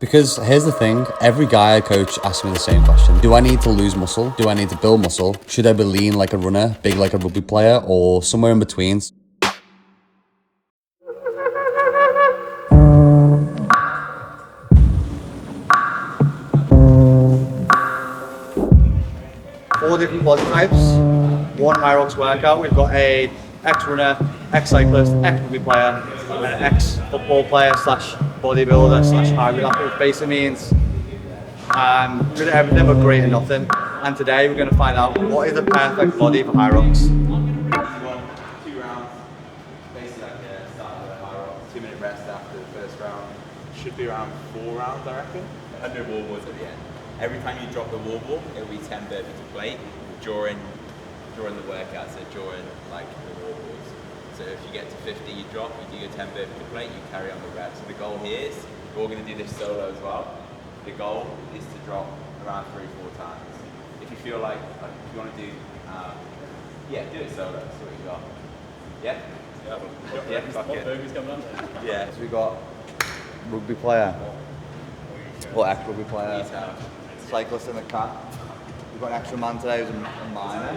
Because here's the thing, every guy I coach asks me the same question. Do I need to lose muscle? Do I need to build muscle? Should I be lean like a runner, big like a rugby player, or somewhere in between? Four different body types, one Hyrox workout. We've got a ex-runner, ex-cyclist, ex-rugby player, and an ex-football player slash bodybuilder slash highway lapper, which basically means good at everything but great at nothing. And today we're going to find out what is the perfect body for Hyrox. 2 rounds, basically like a start with a Hyrox, 2-minute rest after the first round. Should be around 4 rounds, I reckon. 100 wall balls at the end. Every time you drop the wall ball, it'll be 10 burpees to plate during the workout, so during like the wall balls. So if you get to 50, you drop, you do your 10 burpees to plate, you carry on the reps. So the goal here is, we're all going to do this solo as well. The goal is to drop around 3-4 times. If you feel like if you want to do, do it solo, see what you got. Yeah? Yeah, fuck it. Yeah. So we've got rugby player, or ex-rugby player, cyclist in the cat. We've got an extra man today who's a minor.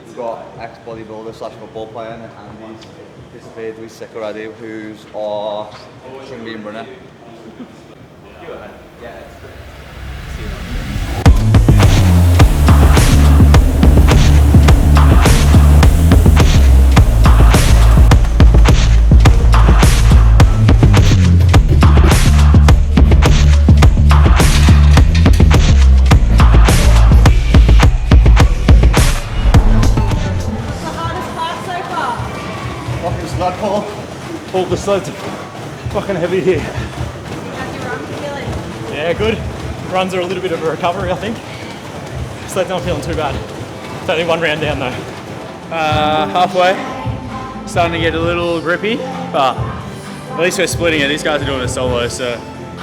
We've got ex-bodybuilder slash football player, and Andy's disappeared, he's sick already, who's our swim runner. Yeah, it's good. All the sleds are fucking heavy here. How's your run feeling? Yeah, good. Runs are a little bit of a recovery, I think. Sleds aren't feeling too bad. It's only 1 round down though. Halfway. Starting to get a little grippy, but at least we're splitting it. These guys are doing it solo, so it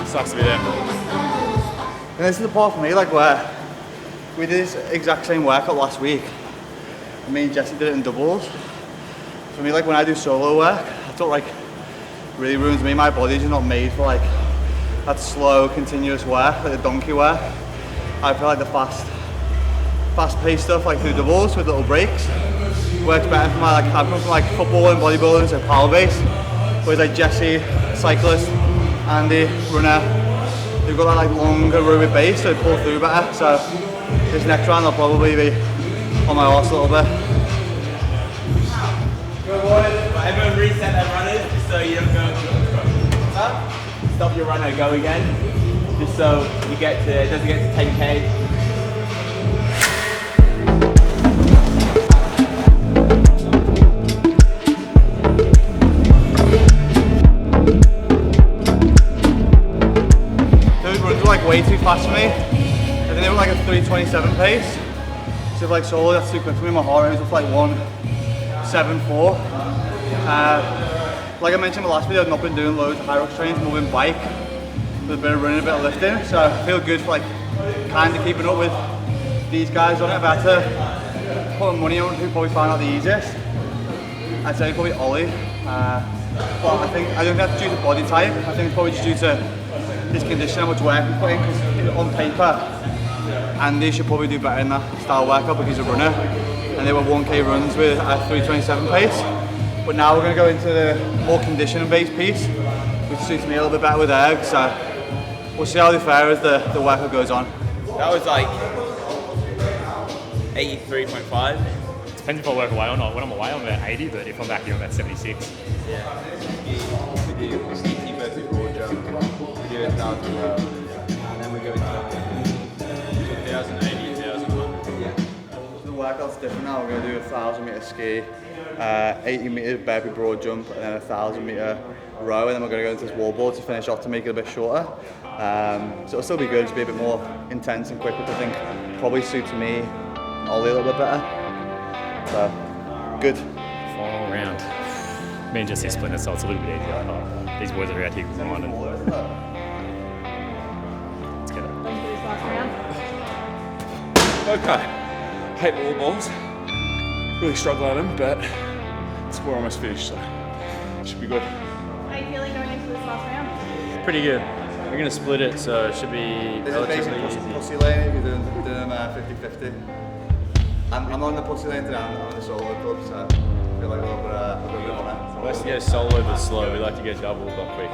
sucks to be there. And this is the part for me, like where we did this exact same workout last week. And me and Jesse did it in doubles. For me, like when I do solo work, I thought like really ruins me. My body's just not made for like that slow, continuous work, like the donkey work. I feel like the fast-paced stuff, like through doubles with little breaks, works better for my like. I've come from like football and bodybuilding, so power base. Whereas like Jesse, cyclist, Andy, runner, they've got that like longer rugby base, so they pull through better. So this next round I'll probably be on my arse a little bit. Everyone reset their runners just so you don't go. Stop your runner, go again. Just so you get to, it doesn't get to 10k. Those runs were like way too fast for me. I think they were like a 3:27 pace. So like solo, that's too quick for me. My heart rate was like 1:74. Like I mentioned in the last video, I've not been doing loads of Hyrox trains, moving bike with a bit of running, a bit of lifting. So I feel good for like kind of keeping up with these guys on it. If I had to put money on who probably found out the easiest, I'd say probably Ollie. But I don't think that's due to body type. I think it's probably just due to his condition, how much work he's putting. Because on paper, Andy should probably do better in that style workout because he's a runner. And they were 1k runs with a 3:27 pace. But now we're going to go into the more conditioning-based piece, which suits me a little bit better with erg. So we'll see how they fare as the workout goes on. That was like 83.5. Depends if I work away or not. When I'm away, I'm about 80, but if I'm back here, I'm about 76. Yeah. We do CT versus broad jump. We do 1,000 row. And then we go into 1,080, 1,100. Yeah. So the workout's different now. We're going to do a 1,000-meter ski, 80-meter burpee broad jump, and then a 1,000-meter row, and then we're going to go into this wall ball to finish off to make it a bit shorter. So it'll still be good, to be a bit more intense and quick, which I think probably suits me and Ollie a little bit better. So, good. Final round. Me and Jesse split it, so it's a little bit easier. These boys are out here grinding. Let's get it. Ready for this last round? Okay, hate wall balls, really struggle at them, but we're almost finished, so should be good. How are you feeling going into this last round? Pretty good. We're going to split it, so it should be This is basically relatively easy. pussy lane if you're doing 50-50. I'm on the pussy lane today, I'm on the solo club, so I feel like a little bit on it. We like to go solo but slow. We like to go double but quick.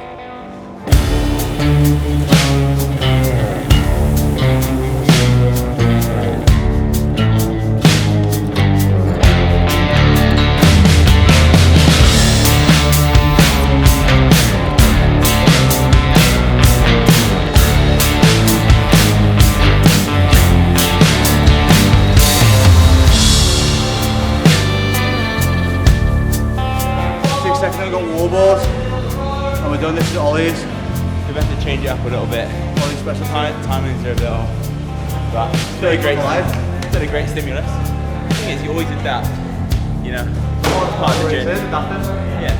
We've got wall balls, and we're doing this to ollies. We have to change it up a little bit. Ollie special Timings are a bit off. But still a great stimulus. The thing is, you always adapt. You know, it's part of the journey. Yeah.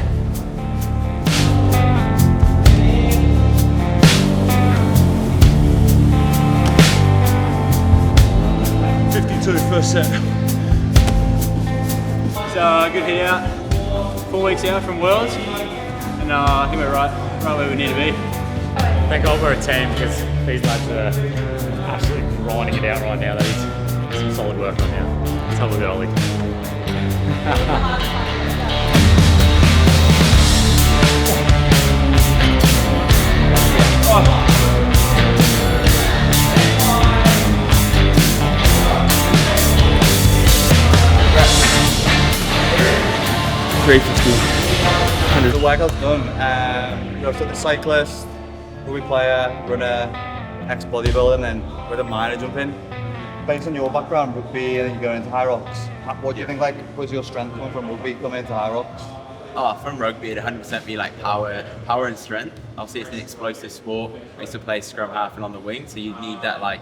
First set. So good hit out. 4 weeks out from Worlds, and I think we're right where we need to be. Thank God we're a team because these lads are absolutely grinding it out right now. That is some solid work right now. Let's have a look at Ollie. The workout's done. We've got the cyclist, rugby player, runner, ex-bodybuilder, and then with a minor jumping. Based on your background, rugby, and then you go into Hyrox. What do you think, like, was your strength coming from rugby coming into Hyrox? Oh, from rugby, it'd 100% be like power and strength. Obviously, it's an explosive sport. I used to play scrum half and on the wing, so you need that like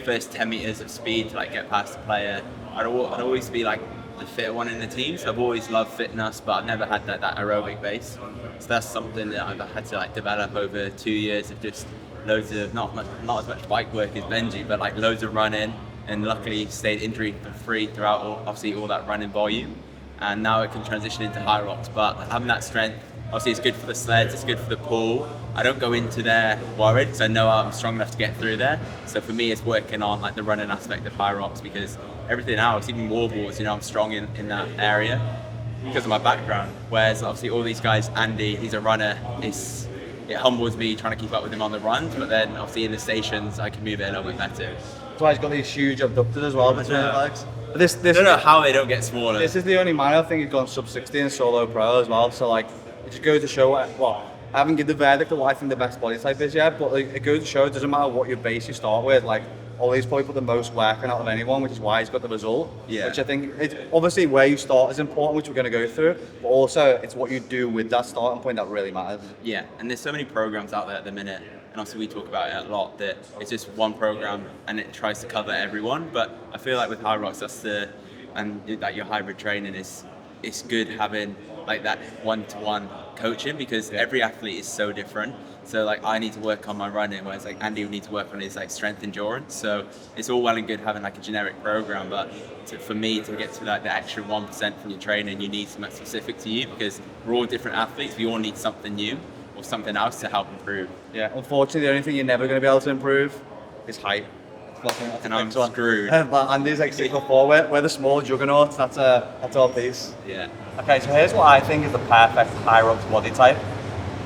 first 10 meters of speed to like get past the player. I'd always be like the fitter one in the team, so I've always loved fitness, but I've never had that aerobic base. So that's something that I've had to like develop over 2 years of just loads of not as much bike work as Benji, but like loads of running, and luckily stayed injury free throughout all that running volume. And now it can transition into Hyrox, but having that strength, obviously it's good for the sleds, it's good for the pool. I don't go into there worried because I know I'm strong enough to get through there. So for me, it's working on like the running aspect of Hyrox, because everything else, even wall balls, you know, I'm strong in that area because of my background. Whereas obviously all these guys, Andy, he's a runner, it humbles me trying to keep up with him on the runs, but then obviously in the stations, I can move it a little bit better. That's why he's got these huge abductors as well between his legs. But this I don't know how they don't get smaller. This is the only minor. I think he's gone sub 60 in solo pro as well. So like, it just goes to show well, I haven't given the verdict of what I think the best body type is yet, but like, it goes to show it doesn't matter what your base you start with. Like, Ollie's probably put the most work in out of anyone, which is why he's got the result. Yeah. Which I think, it's obviously where you start is important, which we're going to go through, but also it's what you do with that starting point that really matters. Yeah, and there's so many programs out there at the minute, and obviously we talk about it a lot, that it's just one program and it tries to cover everyone. But I feel like with Hyrox, and that your hybrid training it's good having like that one-to-one coaching, because every athlete is so different. So like I need to work on my running, whereas like Andy would need to work on his like strength endurance. So it's all well and good having like a generic program, but for me to get to like the extra 1% from your training, you need something specific to you, because we're all different athletes. We all need something new or something else to help improve. Yeah, unfortunately, the only thing you're never going to be able to improve is height. And I'm screwed. Andy's like 6'4". We're the small juggernauts. That's our piece. Yeah. Okay, so here's what I think is the perfect Hyrox body type.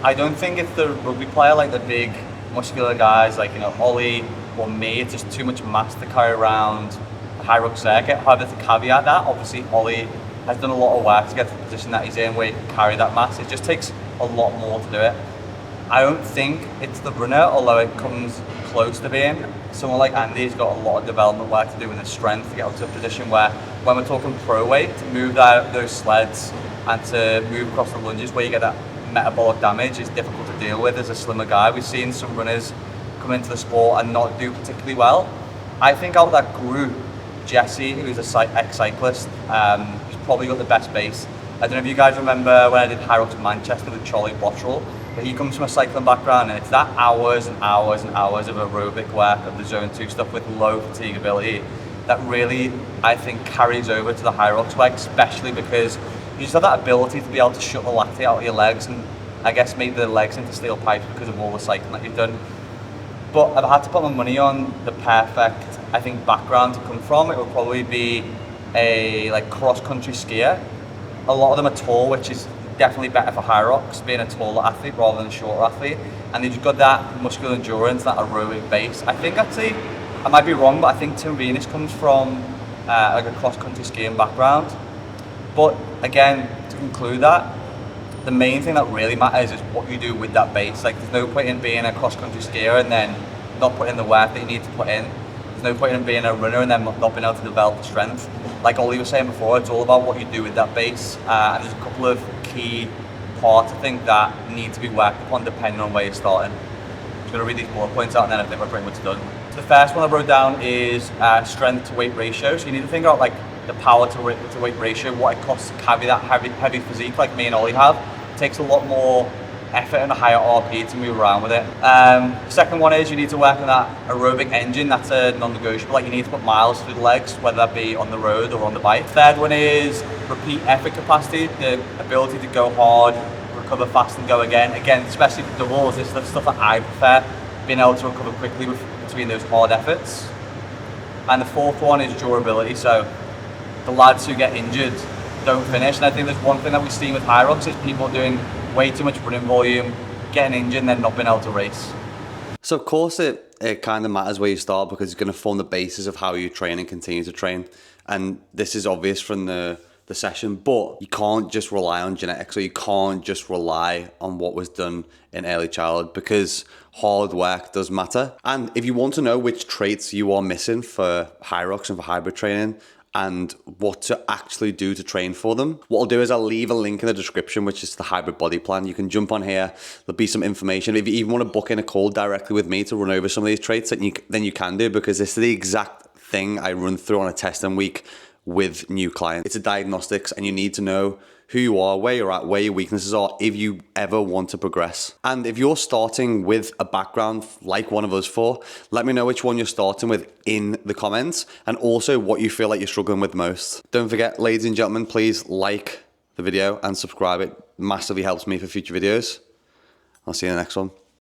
I don't think it's the rugby player, like the big muscular guys like, you know, Ollie or me. It's just too much mass to carry around the Hyrox circuit. However, to caveat that, obviously Ollie has done a lot of work to get to the position that he's in where he can carry that mass. It just takes a lot more to do it. I don't think it's the runner, although it comes close to being. Someone like Andy's got a lot of development work to do in the strength to get up to a position where, when we're talking pro weight, to move those sleds and to move across the lunges where you get that metabolic damage is difficult to deal with as a slimmer guy. We've seen some runners come into the sport and not do particularly well. I think out of that group, Jesse, who's an ex-cyclist, he's probably got the best base. I don't know if you guys remember when I did Hyrox Manchester with Charlie Bottrell, but he comes from a cycling background, and it's that hours and hours and hours of aerobic work of the zone 2 stuff with low fatigability that really, I think, carries over to the Hyrox work, especially because you just have that ability to be able to shut the lactate out of your legs and I guess make the legs into steel pipes because of all the cycling that you've done. But if I had to put my money on the perfect, I think, background to come from, it would probably be a like cross-country skier. A lot of them are tall, which is definitely better for Hyrox, being a taller athlete rather than a shorter athlete. And they've just got that muscular endurance, that aerobic base. I think actually, I might be wrong, but I think Tim Venus comes from like a cross-country skiing background. But again, to conclude that, the main thing that really matters is what you do with that base. Like, there's no point in being a cross-country skier and then not putting in the work that you need to put in. There's no point in being a runner and then not being able to develop the strength. Like Ollie was saying before, it's all about what you do with that base. And there's a couple of key parts, I think, that need to be worked upon depending on where you're starting. I'm just going to read these bullet points out and then I think we're pretty much done. So the first one I wrote down is strength to weight ratio. So you need to think about like the power to weight ratio, what it costs to carry that heavy physique like me and Ollie have. It takes a lot more effort and a higher RP to move around with it. Second one is you need to work on that aerobic engine. That's a non-negotiable. Like, you need to put miles through the legs, whether that be on the road or on the bike. Third one is repeat effort capacity, the ability to go hard, recover fast and go again. Again, especially for doubles, this is the stuff that I prefer, being able to recover quickly between those hard efforts. And the fourth one is durability. So the lads who get injured don't finish. And I think there's one thing that we've seen with Hyrox is people doing way too much running volume, getting injured and then not being able to race. So of course it kind of matters where you start, because it's going to form the basis of how you train and continue to train. And this is obvious from the session, but you can't just rely on genetics, or you can't just rely on what was done in early childhood, because hard work does matter. And if you want to know which traits you are missing for Hyrox and for hybrid training, and what to actually do to train for them, what I'll do is I'll leave a link in the description, which is the hybrid body plan. You can jump on here, there'll be some information. If you even want to book in a call directly with me to run over some of these traits, then you can do, because this is the exact thing I run through on a testing week with new clients. It's a diagnostics, and you need to know who you are, where you're at, where your weaknesses are, if you ever want to progress. And if you're starting with a background like one of us four, let me know which one you're starting with in the comments, and also what you feel like you're struggling with most. Don't forget, ladies and gentlemen, please like the video and subscribe. It massively helps me for future videos. I'll see you in the next one.